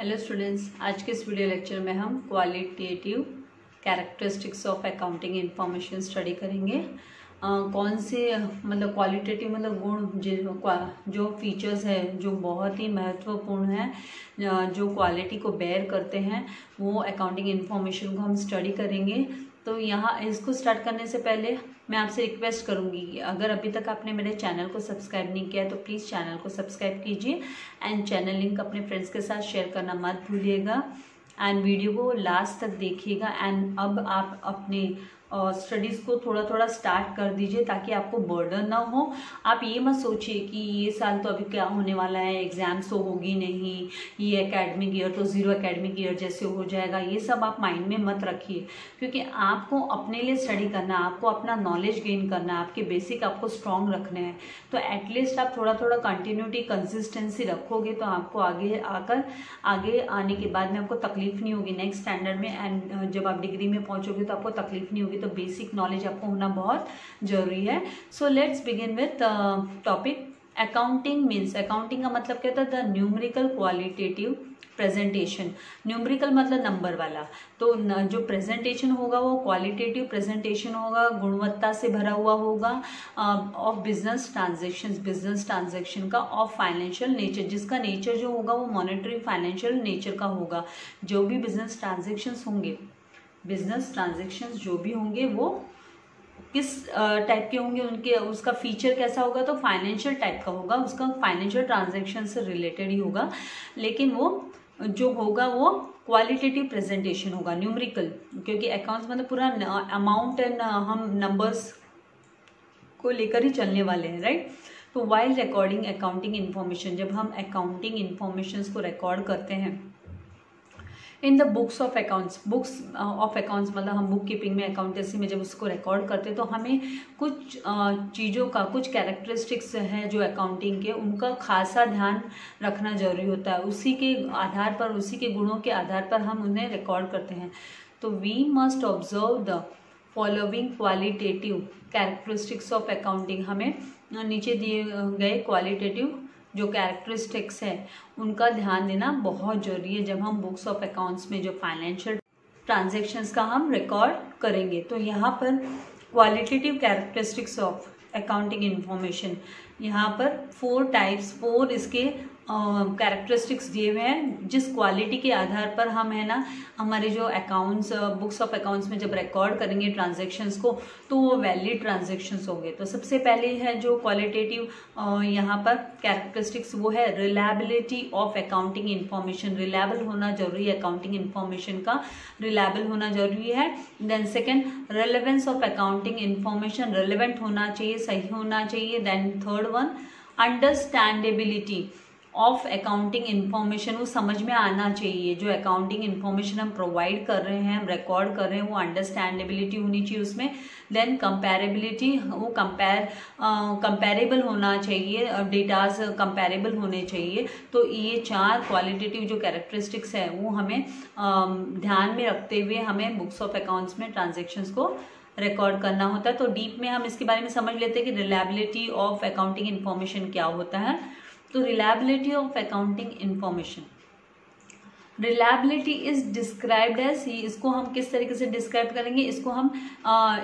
Hello students, आज के इस वीडियो लेक्चर में हम qualitative characteristics of accounting information study करेंगे। कौन से मतलब क्वालिटेटिव मतलब गुण जो फीचर्स है जो बहुत ही महत्वपूर्ण है, जो क्वालिटी को बेयर करते हैं, वो अकाउंटिंग इंफॉर्मेशन को हम स्टडी करेंगे। तो यहाँ इसको स्टार्ट करने से पहले मैं आपसे रिक्वेस्ट करूँगी कि अगर अभी तक आपने मेरे चैनल को सब्सक्राइब नहीं किया है तो प्लीज़ चैनल को सब्सक्राइब कीजिए एंड चैनल लिंक अपने फ्रेंड्स के साथ शेयर करना मत भूलिएगा एंड वीडियो को लास्ट तक देखिएगा। एंड अब आप अपने स्टडीज़ को थोड़ा थोड़ा स्टार्ट कर दीजिए ताकि आपको बर्डन ना हो। आप ये मत सोचिए कि ये साल तो अभी क्या होने वाला है, एग्जाम्स तो होगी नहीं, ये एकेडमिक ईयर तो ज़ीरो एकेडमिक ईयर जैसे हो जाएगा, ये सब आप माइंड में मत रखिए। क्योंकि आपको अपने लिए स्टडी करना है, आपको अपना नॉलेज गेन करना है, आपके बेसिक आपको स्ट्रॉन्ग रखने हैं। तो एटलीस्ट आप थोड़ा थोड़ा कंटिन्यूटी कंसिस्टेंसी रखोगे तो आपको आगे आने के बाद में आपको तकलीफ नहीं होगी नेक्स्ट स्टैंडर्ड में। एंड जब आप डिग्री में पहुंचोगे तो आपको तकलीफ नहीं होगी। तो बेसिक नॉलेज आपको होना बहुत जरूरी है। So let's begin with topic. Accounting means, accounting का मतलब क्या होता है? The numerical qualitative presentation. Numerical मतलब नंबर वाला, तो जो प्रेजेंटेशन होगा वो क्वालिटेटिव प्रेजेंटेशन होगा, गुणवत्ता से भरा हुआ होगा, ऑफ बिजनेस ट्रांजेक्शन का, ऑफ फाइनेंशियल नेचर, जिसका नेचर जो होगा वो मॉनेटरी फाइनेंशियल नेचर का होगा। जो भी बिजनेस ट्रांजेक्शन्स होंगे, बिजनेस ट्रांजेक्शन्स जो भी होंगे वो किस टाइप के होंगे, उनके उसका फीचर कैसा होगा, तो फाइनेंशियल टाइप का होगा, उसका फाइनेंशियल ट्रांजेक्शन से रिलेटेड ही होगा। लेकिन वो जो होगा वो क्वालिटेटिव प्रेजेंटेशन होगा, न्यूमेरिकल, क्योंकि अकाउंट्स मतलब पूरा अमाउंट एंड हम नंबर्स को लेकर ही चलने वाले हैं, राइट। तो वाइल रिकॉर्डिंग अकाउंटिंग इन्फॉर्मेशन, जब हम अकाउंटिंग इन्फॉर्मेशन को रिकॉर्ड करते हैं in the books of accounts, books of accounts मतलब हम बुक कीपिंग में, अकाउंटेंसी में जब उसको रिकॉर्ड करते हैं तो हमें कुछ चीज़ों का, कुछ कैरेक्टरिस्टिक्स हैं जो अकाउंटिंग के, उनका खासा ध्यान रखना जरूरी होता है। उसी के आधार पर, उसी के गुणों के आधार पर हम उन्हें रिकॉर्ड करते हैं। तो we must observe the following qualitative characteristics of accounting. हमें नीचे दिए गए क्वालिटेटिव जो कैरेक्टरिस्टिक्स है उनका ध्यान देना बहुत जरूरी है जब हम बुक्स ऑफ अकाउंट्स में जो फाइनेंशियल ट्रांजैक्शंस का हम रिकॉर्ड करेंगे। तो यहाँ पर qualitative characteristics of accounting information, यहाँ पर 4 इसके कैरेक्टरिस्टिक्स दिए हुए हैं, जिस क्वालिटी के आधार पर हम है ना हमारे जो अकाउंट्स, बुक्स ऑफ अकाउंट्स में जब रिकॉर्ड करेंगे ट्रांजैक्शंस को तो वो वैलिड ट्रांजैक्शंस होंगे। तो सबसे पहले है जो क्वालिटेटिव यहाँ पर कैरेक्टरिस्टिक्स, वो है reliability of accounting information. Reliable होना जरूरी है, अकाउंटिंग इन्फॉर्मेशन का रिलायबल होना जरूरी है। Then second, relevance of accounting information, relevant होना चाहिए, सही होना चाहिए। Then third one, understandability of accounting information, वो समझ में आना चाहिए। जो अकाउंटिंग इन्फॉर्मेशन हम प्रोवाइड कर रहे हैं, हम रिकॉर्ड कर रहे हैं, वो अंडरस्टैंडेबिलिटी होनी चाहिए उसमें। देन कंपैरेबिलिटी, वो कंपैरेबल होना चाहिए, डेटाज कंपैरेबल होने चाहिए। तो ये 4 क्वालिटेटिव जो कैरेक्टरिस्टिक्स है वो हमें ध्यान में रखते हुए हमें बुक्स ऑफ अकाउंट्स में ट्रांजेक्शन्स को रिकॉर्ड करना होता है। तो डीप में हम इसके बारे में समझ लेते हैं कि रिलायबिलिटी ऑफ अकाउंटिंग इन्फॉर्मेशन क्या होता है। तो reliability of accounting information, reliability is described as, इसको हम किस तरीके से डिस्क्राइब करेंगे, इसको हम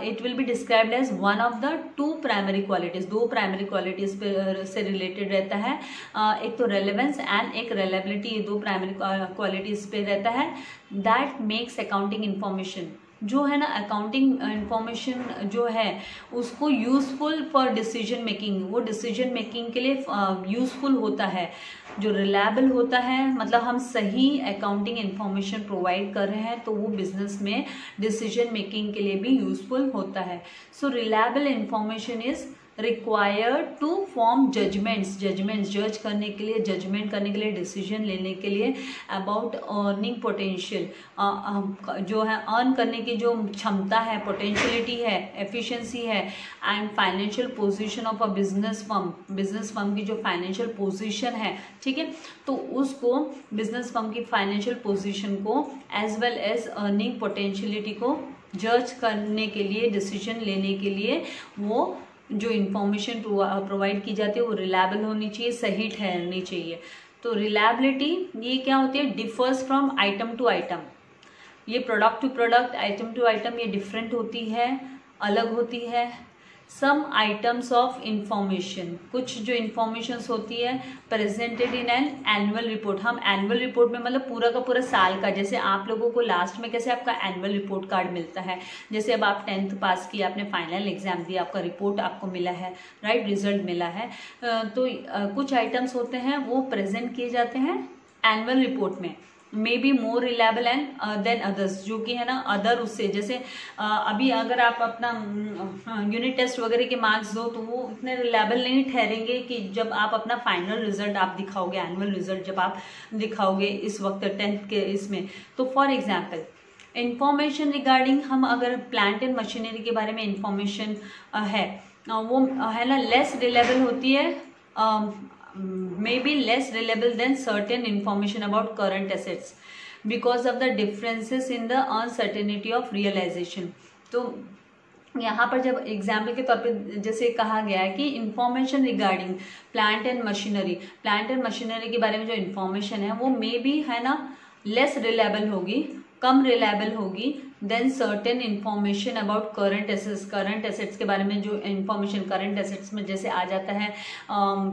it will be described as one of the 2 primary qualities, 2 primary qualities से रिलेटेड रहता है। एक तो रेलेवेंस एंड एक रिलायबिलिटी, ये 2 प्राइमरी क्वालिटीज पे रहता है। दैट मेक्स अकाउंटिंग इन्फॉर्मेशन, जो है ना अकाउंटिंग इंफॉर्मेशन जो है उसको यूजफुल फॉर डिसीजन मेकिंग, वो डिसीजन मेकिंग के लिए यूजफुल होता है। जो रिलायबल होता है मतलब हम सही अकाउंटिंग इंफॉर्मेशन प्रोवाइड कर रहे हैं तो वो बिजनेस में डिसीजन मेकिंग के लिए भी यूजफुल होता है। So reliable information is required to form judgments, जज करने के लिए, जजमेंट करने के लिए, डिसीजन लेने के लिए अबाउट अर्निंग पोटेंशियल, जो है अर्न करने की जो क्षमता है, पोटेंशियलिटी है, एफिशिएंसी है, and financial position of a business firm की जो फाइनेंशियल पोजीशन है, ठीक है, तो उसको बिजनेस फर्म की फाइनेंशियल पोजीशन को as well as earning potentiality को जज करने के लिए, डिसीजन लेने के लिए वो जो इन्फॉर्मेशन प्रोवाइड की जाती है वो रिलायबल होनी चाहिए, सही ठहरनी चाहिए। तो रिलायबिलिटी ये क्या होती है, differs from item to item, ये product to product, item to item ये डिफरेंट होती है, अलग होती है। सम आइटम्स ऑफ इंफॉर्मेशन, कुछ जो इंफॉर्मेशंस होती है presented in an annual report, हम एनुअल रिपोर्ट में मतलब पूरा का पूरा साल का, जैसे आप लोगों को लास्ट में कैसे आपका एनुअल रिपोर्ट कार्ड मिलता है, जैसे अब आप 10th पास किया, आपने फाइनल एग्जाम दिया, आपका रिपोर्ट आपको मिला है, राइट, रिजल्ट मिला है, तो कुछ आइटम्स होते हैं वो प्रेजेंट किए जाते हैं एनुअल रिपोर्ट में, may be more reliable and than others, जो कि है ना अदर उससे, जैसे अभी अगर आप अपना यूनिट टेस्ट वगैरह के मार्क्स दो तो वो इतने रिलायबल नहीं ठहरेंगे कि जब आप अपना फाइनल रिजल्ट आप दिखाओगे, एनुअल रिजल्ट जब आप दिखाओगे इस वक्त 10th के इसमें। तो फॉर एग्जाम्पल इंफॉर्मेशन रिगार्डिंग, हम अगर प्लांट एंड मशीनरी के बारे में इंफॉर्मेशन है वो है ना लेस रिलायबल होती है, may be less reliable than certain information about current assets because of the differences in the uncertainty of realization। तो यहाँ पर जब एग्जाम्पल के तौर पे जैसे कहा गया है कि information regarding plant and machinery, plant and machinery के बारे में जो इंफॉर्मेशन है वो मे बी है ना लेस रिलायबल होगी, कम रिलायबल होगी then certain information about current assets, current assets के बारे में जो इन्फॉर्मेशन करंट एसेट्स में जैसे आ जाता है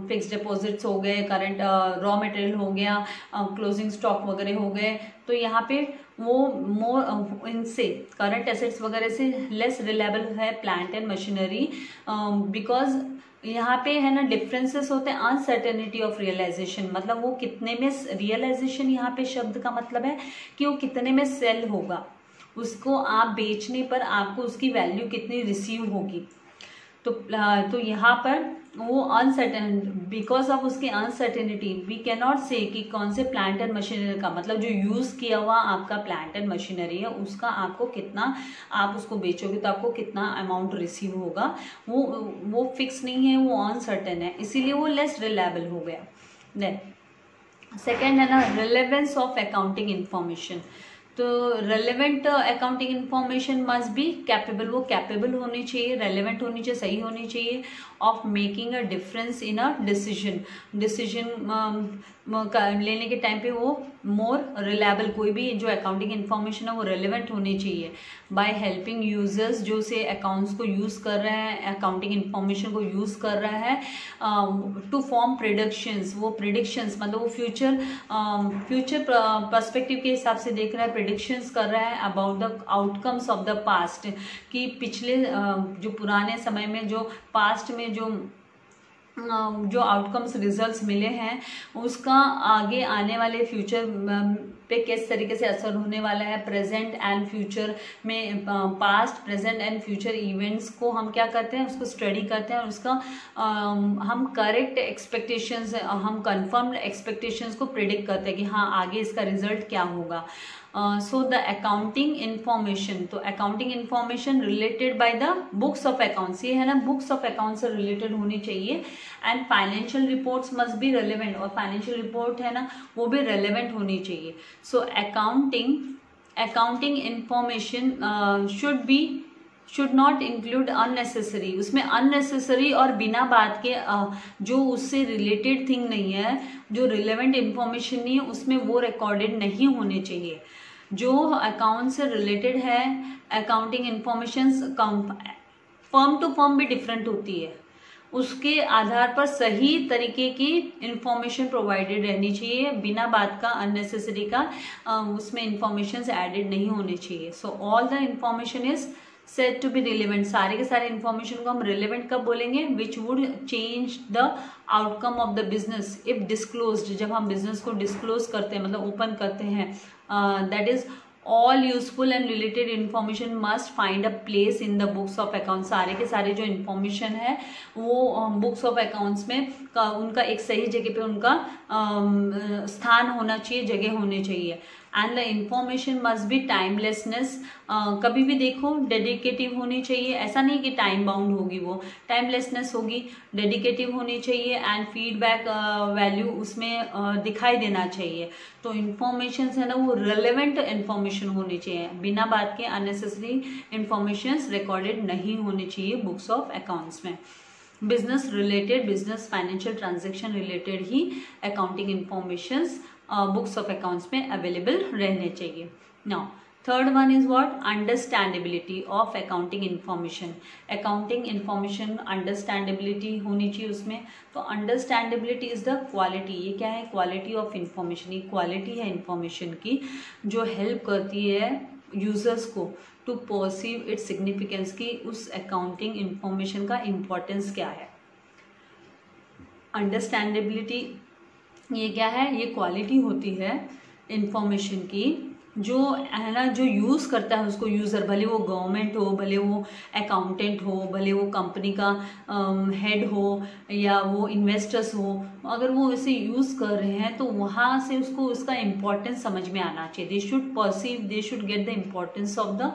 फिक्स डिपॉजिट्स हो गए, करंट रॉ मटेरियल हो गया, क्लोजिंग स्टॉक वगैरह हो गए, तो यहाँ पे वो मोर इनसे करंट एसेट्स वगैरह से लेस रिलायबल है प्लांट एंड मशीनरी, बिकॉज यहाँ पे है ना डिफरेंसेस होते हैं अनसर्टेनिटी ऑफ रियलाइजेशन, मतलब वो कितने में रियलाइजेशन, यहाँ पे शब्द का मतलब है कि वो कितने में सेल होगा, उसको आप बेचने पर आपको उसकी वैल्यू कितनी रिसीव होगी। तो यहाँ पर वो अनसर्टेन, बिकॉज ऑफ उसकी अनसर्टेनिटी वी कैन नॉट से कि कौन से प्लांट एंड मशीनरी का, मतलब जो यूज किया हुआ आपका प्लांट एंड मशीनरी है उसका आपको कितना, आप उसको बेचोगे तो आपको कितना अमाउंट रिसीव होगा, वो फिक्स नहीं है, वो अनसर्टेन है, इसीलिए वो लेस रिलायबल हो गया। देन सेकेंड है ना रिलेवेंस ऑफ अकाउंटिंग इंफॉर्मेशन। तो relevant accounting information must be capable, वो कैपेबल होनी चाहिए, रेलेवेंट होनी चाहिए, सही होनी चाहिए of making a difference in a decision लेने के टाइम पे वो मोर रिलायबल, कोई भी जो अकाउंटिंग इन्फॉर्मेशन है वो रेलेवेंट होनी चाहिए बाय हेल्पिंग यूजर्स, जो से अकाउंट्स को यूज़ कर रहे हैं, अकाउंटिंग इन्फॉर्मेशन को यूज़ कर रहा है टू फॉर्म प्रिडिक्शंस, वो प्रिडिक्शंस मतलब वो फ्यूचर पर्सपेक्टिव के हिसाब से देख रहा है, प्रिडिक्शंस कर रहा है about the outcomes of the past, कि पिछले जो पुराने समय में जो पास्ट में जो आउटकम्स रिजल्ट्स मिले हैं उसका आगे आने वाले फ्यूचर पे किस तरीके से असर होने वाला है, प्रेजेंट एंड फ्यूचर में, past present and future events को हम क्या करते हैं, उसको स्टडी करते हैं और उसका हम करेक्ट एक्सपेक्टेशंस, हम कंफर्म्ड एक्सपेक्टेशंस को प्रिडिक्ट करते हैं कि हाँ आगे इसका रिजल्ट क्या होगा। सो द अकाउंटिंग इन्फॉर्मेशन, तो accounting information related by the books of accounts, ये है ना बुक्स ऑफ अकाउंट्स से रिलेटेड होनी चाहिए, and financial reports must be relevant, और फाइनेंशियल रिपोर्ट है ना वो भी रेलेवेंट होनी चाहिए। So accounting information should not include unnecessary, उसमें अननेसेसरी और बिना बात के जो उससे रिलेटेड थिंग नहीं है, जो रिलेवेंट इन्फॉर्मेशन नहीं है उसमें वो रिकॉर्डेड नहीं होने चाहिए। जो अकाउंट से रिलेटेड है accounting information firm to firm भी डिफरेंट होती है, उसके आधार पर सही तरीके की इंफॉर्मेशन प्रोवाइडेड रहनी चाहिए, बिना बात का अननेसेसरी का उसमें इंफॉर्मेशन एडेड नहीं होने चाहिए। So all the information is said to be relevant, सारे के सारे इंफॉर्मेशन को हम रिलेवेंट कब बोलेंगे, which would change the outcome of the business if disclosed, जब हम बिजनेस को डिस्क्लोज करते हैं मतलब ओपन करते हैं, that is all useful and related information must find a place in the books of accounts, सारे के सारे जो इन्फॉर्मेशन है वो बुक्स ऑफ अकाउंट्स में उनका एक सही जगह पे उनका स्थान होना चाहिए, जगह होनी चाहिए। And the information must be timelessness, कभी भी देखो डेडिकेटिव होनी चाहिए, ऐसा नहीं कि टाइम बाउंड होगी, वो टाइमलेसनेस होगी, डेडिकेटिव होनी चाहिए, एंड फीडबैक वैल्यू उसमें दिखाई देना चाहिए। तो इन्फॉर्मेशन है ना वो रेलेवेंट इन्फॉर्मेशन होनी चाहिए, बिना बात के अननेसेसरी इन्फॉर्मेशन रिकॉर्डेड नहीं होनी चाहिए बुक्स ऑफ अकाउंट्स में। Business related, business financial transaction related he accounting informations books of accounts में अवेलेबल रहने चाहिए। Now third one is what, understandability of accounting information. Accounting information understandability होनी चाहिए उसमें। तो अंडरस्टैंडेबिलिटी इज द क्वालिटी, ये क्या है, क्वालिटी ऑफ इंफॉर्मेशन, ये क्वालिटी है इंफॉर्मेशन की जो हेल्प करती है यूजर्स को टू परसीव इट्स सिग्निफिकेंस, की उस अकाउंटिंग इंफॉर्मेशन का इम्पोर्टेंस क्या है। अंडरस्टैंडेबिलिटी ये क्या है, ये क्वालिटी होती है इंफॉर्मेशन की जो है ना, जो यूज़ करता है उसको यूज़र, भले वो गवर्नमेंट हो, भले वो अकाउंटेंट हो, भले वो कंपनी का हेड हो या वो इन्वेस्टर्स हो, अगर वो इसे यूज़ कर रहे हैं तो वहाँ से उसको उसका इम्पोर्टेंस समझ में आना चाहिए। They should perceive, they should get the importance of the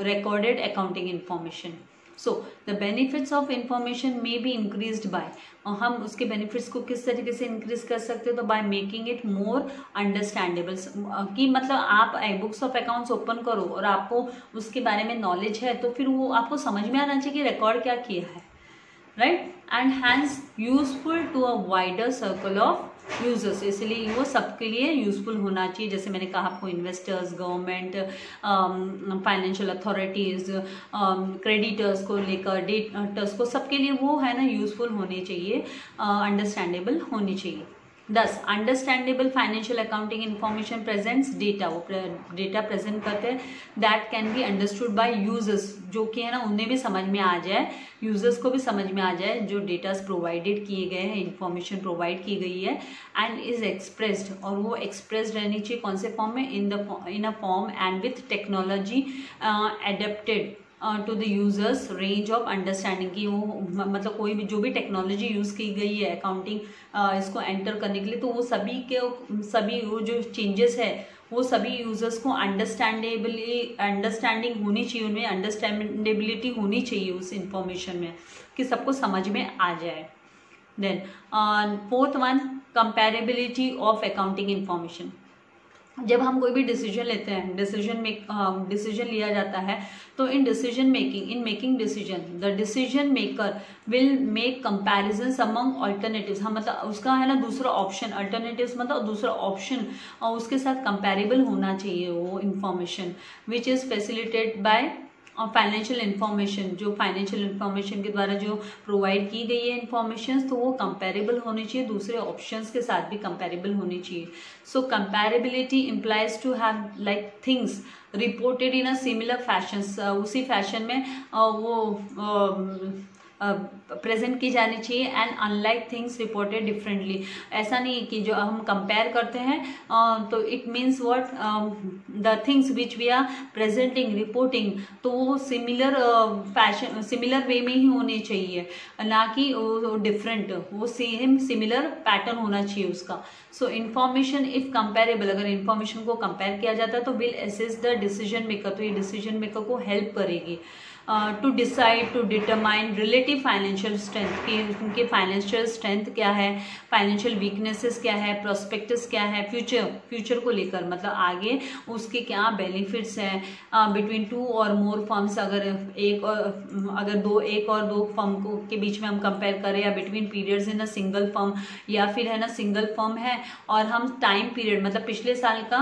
recorded accounting information. So the benefits of information may be increased by, और हम उसके बेनिफिट्स को किस तरीके से इंक्रीज कर सकते हैं, तो by making it more understandable, कि मतलब आप बुक्स ऑफ अकाउंट्स ओपन करो और आपको उसके बारे में नॉलेज है तो फिर वो आपको समझ में आना चाहिए कि रिकॉर्ड क्या किया है, right, and hence useful to a wider circle of users, इसलिए वो सबके लिए यूजफुल होना चाहिए। जैसे मैंने कहा आपको, investors, government, financial authorities, creditors को लेकर, डेटर्स को, सबके लिए वो है ना यूजफुल होने चाहिए, अंडरस्टैंडेबल होनी चाहिए। दस, understandable financial accounting information presents data, वो डेटा प्रेजेंट करते हैं that can be understood by users, जो कि है ना उन्हें भी समझ में आ जाए, यूजर्स को भी समझ में आ जाए जो डेटास प्रोवाइडेड किए गए हैं, इंफॉर्मेशन प्रोवाइड की गई है, एंड इज एक्सप्रेस्ड, और वो एक्सप्रेस्ड रहनी चाहिए कौन से फॉर्म में, in a form and with technology adapted to the users range of understanding, की वो मतलब कोई भी जो भी टेक्नोलॉजी यूज़ की गई है अकाउंटिंग इसको एंटर करने के लिए, तो वो सभी वो जो चेंजेस है वो सभी यूजर्स को अंडरस्टैंडिंग होनी चाहिए, उनमें अंडरस्टैंडेबिलिटी होनी चाहिए उस इंफॉर्मेशन में, कि सबको समझ में आ जाए। Then fourth one, comparability of accounting information. जब हम कोई भी डिसीजन लेते हैं, डिसीजन लिया जाता है, तो in making decision the decision maker will make comparisons among alternatives, हम मतलब उसका है ना दूसरा ऑप्शन, अल्टरनेटिव्स मतलब दूसरा ऑप्शन, और उसके साथ कंपैरेबल होना चाहिए वो information, which is facilitated bye और फाइनेंशियल इन्फॉर्मेशन, जो फाइनेंशियल इन्फॉर्मेशन के द्वारा जो प्रोवाइड की गई है इन्फॉर्मेशन, तो वो कंपैरेबल होनी चाहिए, दूसरे ऑप्शंस के साथ भी कंपैरेबल होनी चाहिए। So comparability implies to have like things reported in a similar fashion, उसी फैशन में वो प्रेजेंट की जानी चाहिए, and unlike things reported differently. ऐसा नहीं कि जो हम कंपेयर करते हैं तो it means what, the things which we are presenting, reporting, तो वो सिमिलर फैशन, सिमिलर वे में ही होने चाहिए, ना कि डिफरेंट, वो सेम सिमिलर पैटर्न होना चाहिए उसका। सो इन्फॉर्मेशन इफ कंपेरेबल, अगर इन्फॉर्मेशन को कंपेयर किया जाता है तो will assess the decision maker, तो ये डिसीजन मेकर को हेल्प करेगी to decide, to determine relative financial strength, की उनके फाइनेंशियल स्ट्रेंथ क्या है, फाइनेंशियल वीकनेसेस क्या है, प्रोस्पेक्टस क्या है, फ्यूचर को लेकर, मतलब आगे उसके क्या बेनिफिट्स हैं, बिटवीन टू और मोर फर्म्स, अगर एक और दो फर्म को के बीच में हम कंपेयर करें, या between periods in a single firm, या फिर है ना सिंगल फर्म है और हम टाइम पीरियड मतलब पिछले साल का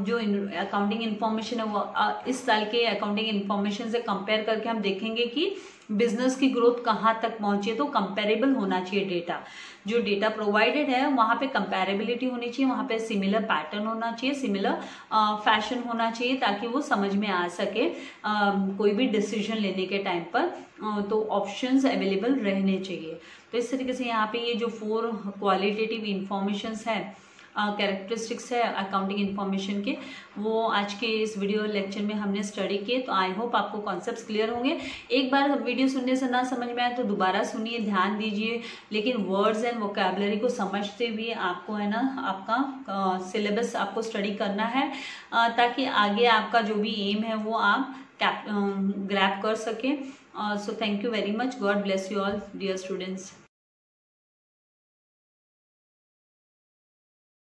जो अकाउंटिंग इन्फॉर्मेशन है वो इस साल के अकाउंटिंग इन्फॉर्मेशन से कंपेयर करके हम देखेंगे कि बिजनेस की ग्रोथ कहाँ तक पहुंची है, तो कंपेरेबल होना चाहिए डेटा, जो डेटा प्रोवाइडेड है वहाँ पे कंपेरेबिलिटी होनी चाहिए, वहाँ पे सिमिलर पैटर्न होना चाहिए, सिमिलर फैशन होना चाहिए, ताकि वो समझ में आ सके कोई भी डिसीजन लेने के टाइम पर, तो ऑप्शंस अवेलेबल रहने चाहिए। तो इस तरीके से यहाँ पे ये जो 4 क्वालिटेटिव इंफॉर्मेशंस है, कैरेक्टरिस्टिक्स है अकाउंटिंग इन्फॉर्मेशन के, वो आज के इस वीडियो लेक्चर में हमने स्टडी किए। तो आई होप आपको कॉन्सेप्ट्स क्लियर होंगे। एक बार वीडियो सुनने से ना समझ में आए तो दोबारा सुनिए, ध्यान दीजिए, लेकिन वर्ड्स एंड वोकैबुलरी को समझते हुए आपको है ना आपका सिलेबस आपको स्टडी करना है, ताकि आगे आपका जो भी एम है वो आप ग्रैब कर सकें। So thank you very much, God bless you all dear students.